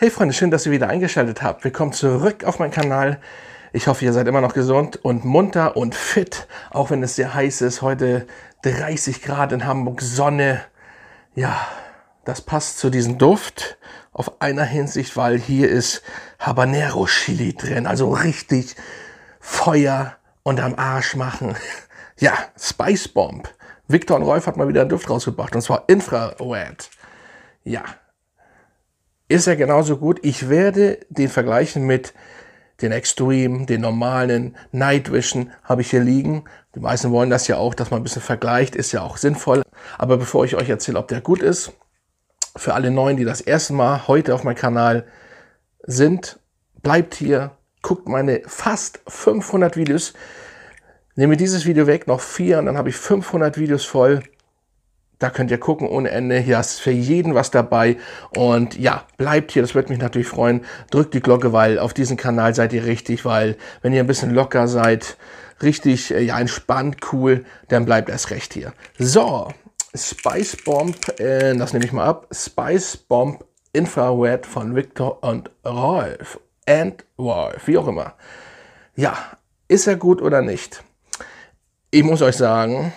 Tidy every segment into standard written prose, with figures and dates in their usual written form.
Hey Freunde, schön, dass ihr wieder eingeschaltet habt. Willkommen zurück auf meinen Kanal. Ich hoffe, ihr seid immer noch gesund und munter und fit, auch wenn es sehr heiß ist. Heute 30 Grad in Hamburg, Sonne. Ja, das passt zu diesem Duft auf einer Hinsicht, weil hier ist Habanero Chili drin. Also richtig Feuer und am Arsch machen. Ja, Spice Bomb. Viktor und Rolf hat mal wieder einen Duft rausgebracht, und zwar Infrared. Ja, ist ja genauso gut. Ich werde den vergleichen mit den Extreme, den normalen Night Vision habe ich hier liegen. Die meisten wollen das ja auch, dass man ein bisschen vergleicht, ist ja auch sinnvoll. Aber bevor ich euch erzähle, ob der gut ist, für alle Neuen, die das erste Mal heute auf meinem Kanal sind, bleibt hier, guckt meine fast 500 Videos. Nehme dieses Video weg, noch 4 und dann habe ich 500 Videos voll. Da könnt ihr gucken ohne Ende. Hier ist für jeden was dabei. Und ja, bleibt hier, das würde mich natürlich freuen. Drückt die Glocke, weil auf diesem Kanal seid ihr richtig, weil wenn ihr ein bisschen locker seid, richtig ja, entspannt, cool, dann bleibt erst recht hier. So, Spice Bomb, das nehme ich mal ab. Spice Bomb Infrared von Viktor und Rolf. Wie auch immer. Ja, ist er gut oder nicht? Ich muss euch sagen,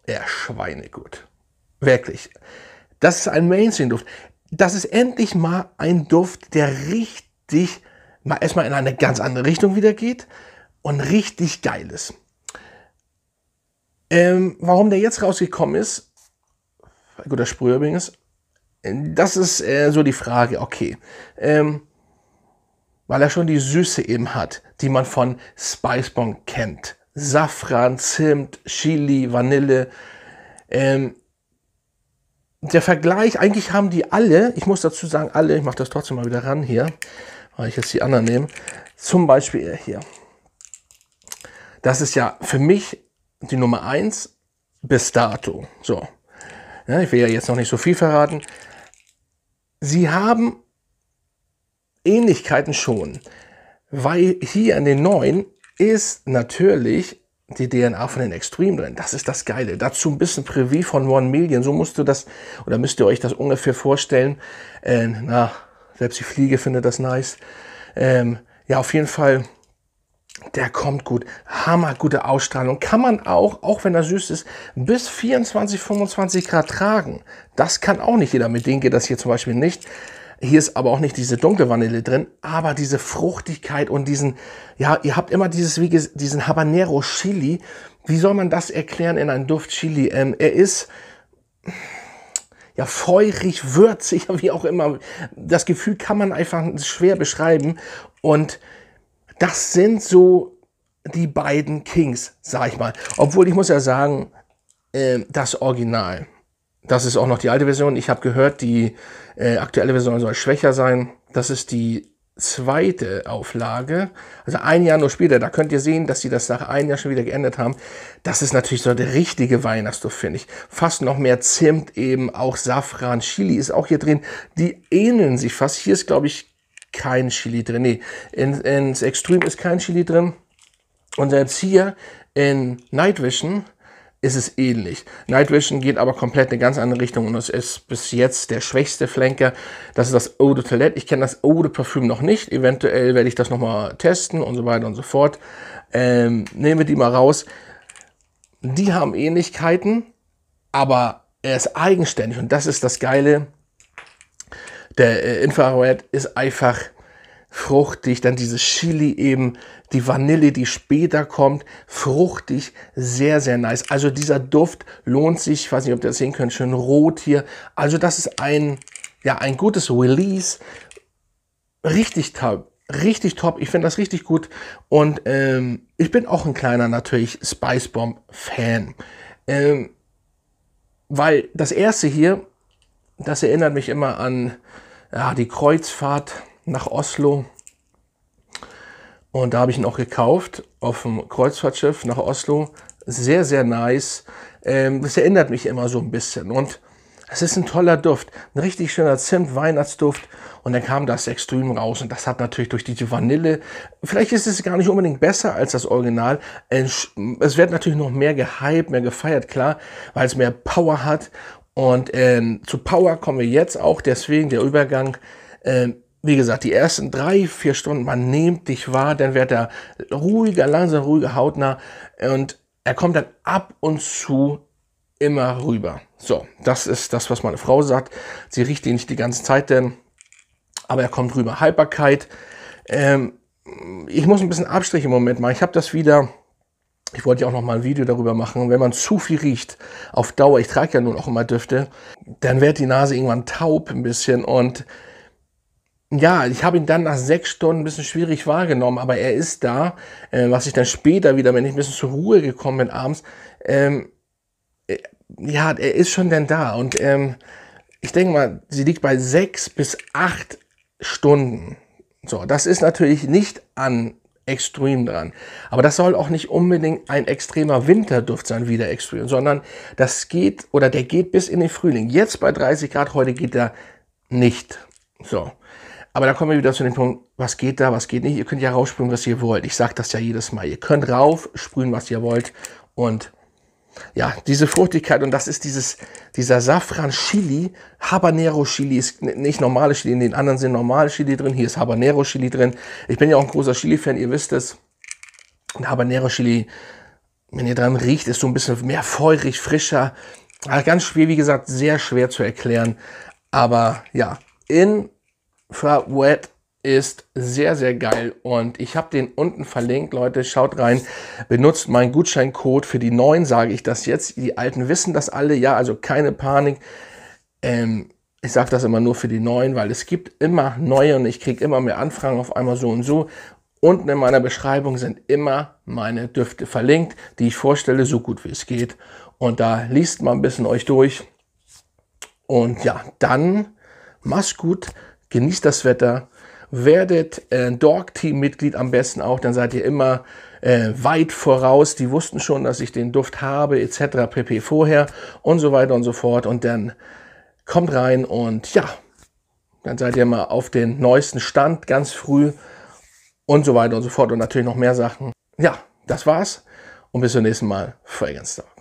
er ist schweinegut. Wirklich. Das ist ein Mainstream-Duft. Das ist endlich mal ein Duft, der richtig mal erstmal in eine ganz andere Richtung wieder geht und richtig geil ist. Warum der jetzt rausgekommen ist, guter Sprüh übrigens, das ist so die Frage, okay. Weil er schon die Süße eben hat, die man von Spice Bomb kennt. Safran, Zimt, Chili, Vanille. Der Vergleich, eigentlich haben die alle, ich muss dazu sagen alle, ich mache das trotzdem mal wieder ran hier, weil ich jetzt die anderen nehme, zum Beispiel hier. Das ist ja für mich die Nummer 1 bis dato. So, ja, ich will ja jetzt noch nicht so viel verraten. Sie haben Ähnlichkeiten schon, weil hier in den neuen ist natürlich die DNA von den Extreme drin. Das ist das Geile. Dazu ein bisschen Privie von 1 Million. So musst du das, oder müsst ihr euch das ungefähr vorstellen. Selbst die Fliege findet das nice. Ja, auf jeden Fall, der kommt gut. Hammergute Ausstrahlung. Kann man auch wenn er süß ist, bis 24, 25 Grad tragen. Das kann auch nicht jeder. Mit denen geht das hier zum Beispiel nicht. Hier ist aber auch nicht diese dunkle Vanille drin, aber diese Fruchtigkeit und diesen, ja, ihr habt immer diesen Habanero Chili. Wie soll man das erklären in einem Duft Chili? Er ist ja feurig, würzig, wie auch immer. Das Gefühl kann man einfach schwer beschreiben. Und das sind so die beiden Kings, sag ich mal. Obwohl, ich muss ja sagen, das Original. Das ist auch noch die alte Version. Ich habe gehört, die aktuelle Version soll schwächer sein. Das ist die zweite Auflage. Also ein Jahr nur später. Da könnt ihr sehen, dass sie das nach einem Jahr schon wieder geändert haben. Das ist natürlich so der richtige Weihnachtsduft, finde ich. Fast noch mehr Zimt eben. Auch Safran, Chili ist auch hier drin. Die ähneln sich fast. Hier ist, glaube ich, kein Chili drin. Nee, ins Extreme ist kein Chili drin. Und selbst hier in Night Vision ist es ähnlich. Night Vision geht aber komplett in eine ganz andere Richtung und es ist bis jetzt der schwächste Flanker. Das ist das Eau de Toilette. Ich kenne das Eau de Parfum noch nicht. Eventuell werde ich das nochmal testen und so weiter und so fort. Nehmen wir die mal raus. Die haben Ähnlichkeiten, aber er ist eigenständig und das ist das Geile. Der Infrared ist einfach fruchtig, dann dieses Chili eben, die Vanille, die später kommt, fruchtig, sehr, sehr nice. Also dieser Duft lohnt sich, ich weiß nicht, ob ihr das sehen könnt, schön rot hier. Also das ist ein gutes Release, richtig top, richtig top. Ich finde das richtig gut und ich bin auch ein kleiner natürlich Spice Bomb Fan, weil das erste hier, das erinnert mich immer an ja, die Kreuzfahrt nach Oslo und da habe ich ihn auch gekauft auf dem Kreuzfahrtschiff nach Oslo. Sehr, sehr nice. Das erinnert mich immer so ein bisschen und es ist ein toller Duft. Ein richtig schöner Zimt-Weihnachtsduft und dann kam das Extreme raus und das hat natürlich durch diese Vanille, vielleicht ist es gar nicht unbedingt besser als das Original. Es wird natürlich noch mehr gehypt, mehr gefeiert, klar, weil es mehr Power hat und zu Power kommen wir jetzt auch, deswegen der Übergang. wie gesagt, die ersten 3, 4 Stunden, man nimmt dich wahr, dann wird er ruhiger, langsam ruhiger, hautnah und er kommt dann ab und zu immer rüber. So, das ist das, was meine Frau sagt. Sie riecht ihn nicht die ganze Zeit, denn, aber er kommt rüber. Haltbarkeit, ich muss ein bisschen Abstrich im Moment machen. Ich habe das wieder, ich wollte ja auch noch mal ein Video darüber machen, wenn man zu viel riecht, auf Dauer, ich trage ja nun auch immer Düfte, dann wird die Nase irgendwann taub ein bisschen und ja, ich habe ihn dann nach 6 Stunden ein bisschen schwierig wahrgenommen, aber er ist da, was ich dann später wieder, wenn ich ein bisschen zur Ruhe gekommen bin abends, ja, er ist schon dann da und ich denke mal, sie liegt bei 6 bis 8 Stunden. So, das ist natürlich nicht an Extreme dran, aber das soll auch nicht unbedingt ein extremer Winterduft sein wie der Extreme, sondern das geht, oder der geht bis in den Frühling. Jetzt bei 30 Grad, heute geht er nicht. So. Aber da kommen wir wieder zu dem Punkt, was geht da, was geht nicht. Ihr könnt ja raussprühen, was ihr wollt. Ich sage das ja jedes Mal. Ihr könnt raufsprühen, was ihr wollt. Und ja, diese Fruchtigkeit, und das ist dieser Safran-Chili. Habanero-Chili ist nicht normale Chili. In den anderen sind normale Chili drin. Hier ist Habanero-Chili drin. Ich bin ja auch ein großer Chili-Fan, ihr wisst es. Und Habanero-Chili, wenn ihr dran riecht, ist so ein bisschen mehr feurig, frischer. Aber ganz schwer, wie gesagt, sehr schwer zu erklären. Aber ja, Infrared ist sehr, sehr geil und ich habe den unten verlinkt. Leute, schaut rein, benutzt meinen Gutscheincode für die neuen, sage ich das jetzt. Die Alten wissen das alle, ja, also keine Panik. Ich sage das immer nur für die neuen, weil es gibt immer neue und ich kriege immer mehr Anfragen auf einmal so und so. Unten in meiner Beschreibung sind immer meine Düfte verlinkt, die ich vorstelle, so gut wie es geht. Und da liest mal ein bisschen euch durch. Und ja, dann macht's gut, genießt das Wetter, werdet Dog-Team-Mitglied am besten auch, dann seid ihr immer weit voraus. Die wussten schon, dass ich den Duft habe, etc. pp. Vorher und so weiter und so fort. Und dann kommt rein und ja, dann seid ihr mal auf den neuesten Stand, ganz früh und so weiter und so fort. Und natürlich noch mehr Sachen. Ja, das war's und bis zum nächsten Mal. Fragrance Talk.